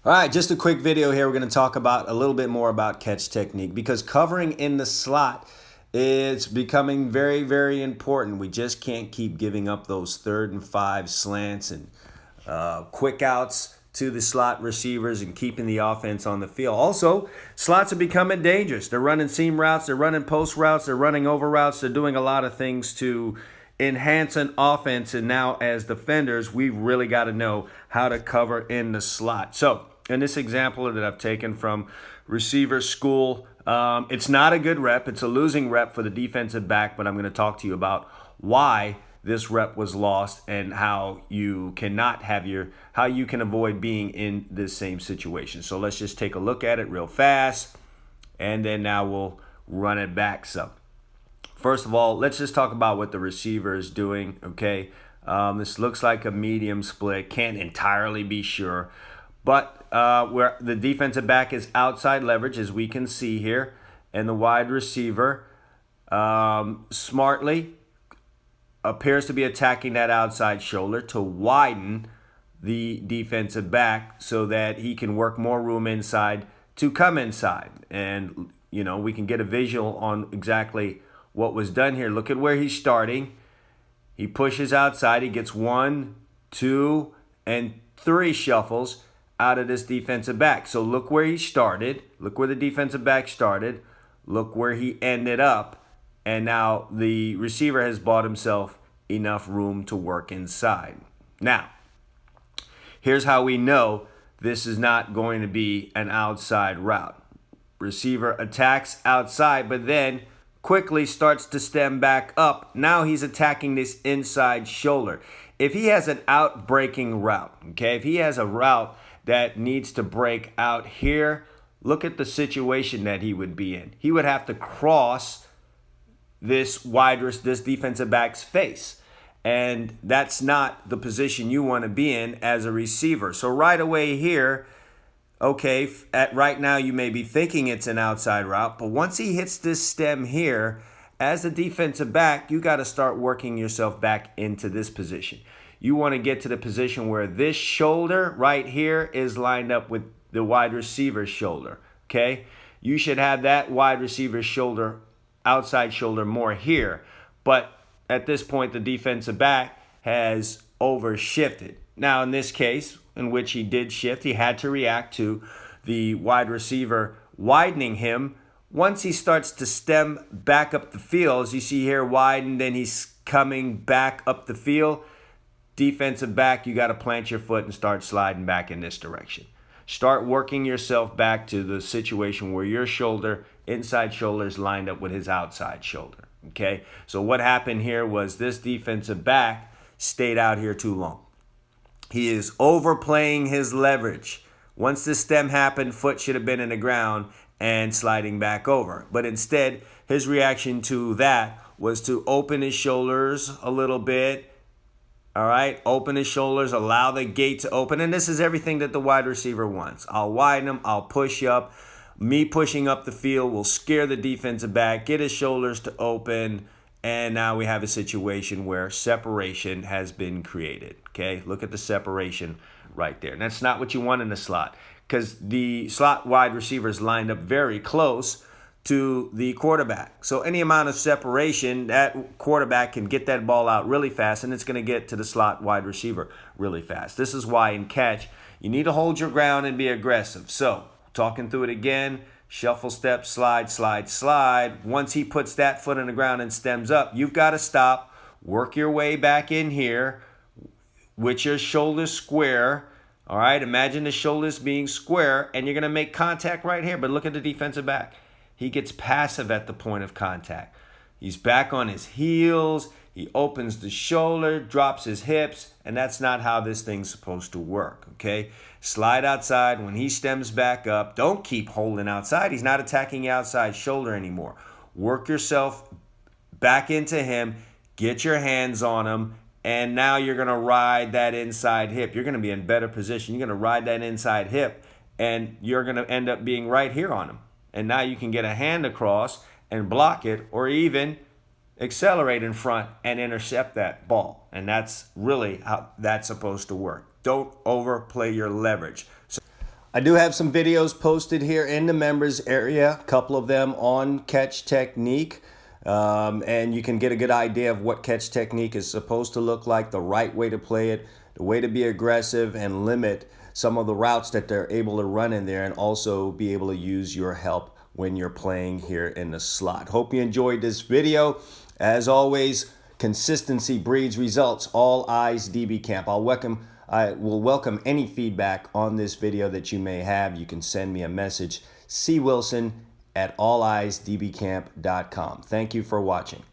All right, just a quick video here. We're going to talk about a little bit more about catch technique because covering in the slot is becoming very, very important. We just can't keep giving up those 3rd and 5 slants and quick outs to the slot receivers and keeping the offense on the field. Also, slots are becoming dangerous. They're running seam routes, they're running post routes, they're running over routes. They're doing a lot of things to enhance an offense. And now as defenders, we've really got to know how to cover in the slot. So in this example that I've taken from receiver school, it's not a good rep. It's a losing rep for the defensive back, but I'm going to talk to you about why this rep was lost and how you cannot have how you can avoid being in this same situation. So let's just take a look at it real fast, and then now we'll run it back some. First of all, let's just talk about what the receiver is doing, okay? This looks like a medium split. Can't entirely be sure. But where the defensive back is outside leverage, as we can see here, and the wide receiver smartly appears to be attacking that outside shoulder to widen the defensive back so that he can work more room inside to come inside. And, you know, we can get a visual on exactly what was done here. Look at where he's starting. He pushes outside. He gets 1, 2, and 3 shuffles out of this defensive back. So look where he started. Look where the defensive back started. Look where he ended up. And now the receiver has bought himself enough room to work inside. Now, here's how we know this is not going to be an outside route. Receiver attacks outside, but then quickly starts to stem back up. Now he's attacking this inside shoulder. If he has an out-breaking route, okay, if he has a route that needs to break out here, look at the situation that he would be in. He would have to cross this defensive back's face. And that's not the position you want to be in as a receiver. So right away here, okay, right now you may be thinking it's an outside route, but once he hits this stem here, as a defensive back, you got to start working yourself back into this position. You want to get to the position where this shoulder right here is lined up with the wide receiver's shoulder, okay? You should have that wide receiver's shoulder, outside shoulder more here, but at this point, the defensive back has overshifted. Now, in this case, in which he did shift, he had to react to the wide receiver widening him. Once he starts to stem back up the field, as you see here, widen, then he's coming back up the field. Defensive back, you got to plant your foot and start sliding back in this direction. Start working yourself back to the situation where your shoulder, inside shoulder, is lined up with his outside shoulder. Okay, so what happened here was this defensive back stayed out here too long. He is overplaying his leverage. Once the stem happened, foot should have been in the ground and sliding back over. But instead, his reaction to that was to open his shoulders a little bit. All right, open his shoulders, allow the gate to open. And this is everything that the wide receiver wants. I'll widen him, I'll push up. Me pushing up the field will scare the defensive back, get his shoulders to open, and now we have a situation where separation has been created. Okay, look at the separation right there. And that's not what you want in the slot because the slot wide receiver is lined up very close to the quarterback. So any amount of separation, that quarterback can get that ball out really fast, and it's going to get to the slot wide receiver really fast. This is why in catch, you need to hold your ground and be aggressive. So talking through it again, shuffle step, slide, slide, slide. Once he puts that foot on the ground and stems up, you've got to stop, work your way back in here with your shoulders square. All right, imagine the shoulders being square, and you're going to make contact right here. But look at the defensive back. He gets passive at the point of contact. He's back on his heels. He opens the shoulder, drops his hips, and that's not how this thing's supposed to work, okay? Slide outside. When he stems back up, don't keep holding outside. He's not attacking the outside shoulder anymore. Work yourself back into him. Get your hands on him, and now you're going to ride that inside hip. You're going to be in better position. You're going to ride that inside hip, and you're going to end up being right here on him. And now you can get a hand across and block it, or even accelerate in front and intercept that ball. And that's really how that's supposed to work. Don't overplay your leverage. So I do have some videos posted here in the members area, a couple of them on catch technique. And you can get a good idea of what catch technique is supposed to look like, the right way to play it, the way to be aggressive and limit some of the routes that they're able to run in there, and also be able to use your help when you're playing here in the slot. Hope you enjoyed this video. As always, consistency breeds results. All eyes DB Camp. I will welcome any feedback on this video that you may have. You can send me a message, cwilson@alleyesdbcamp.com. Thank you for watching.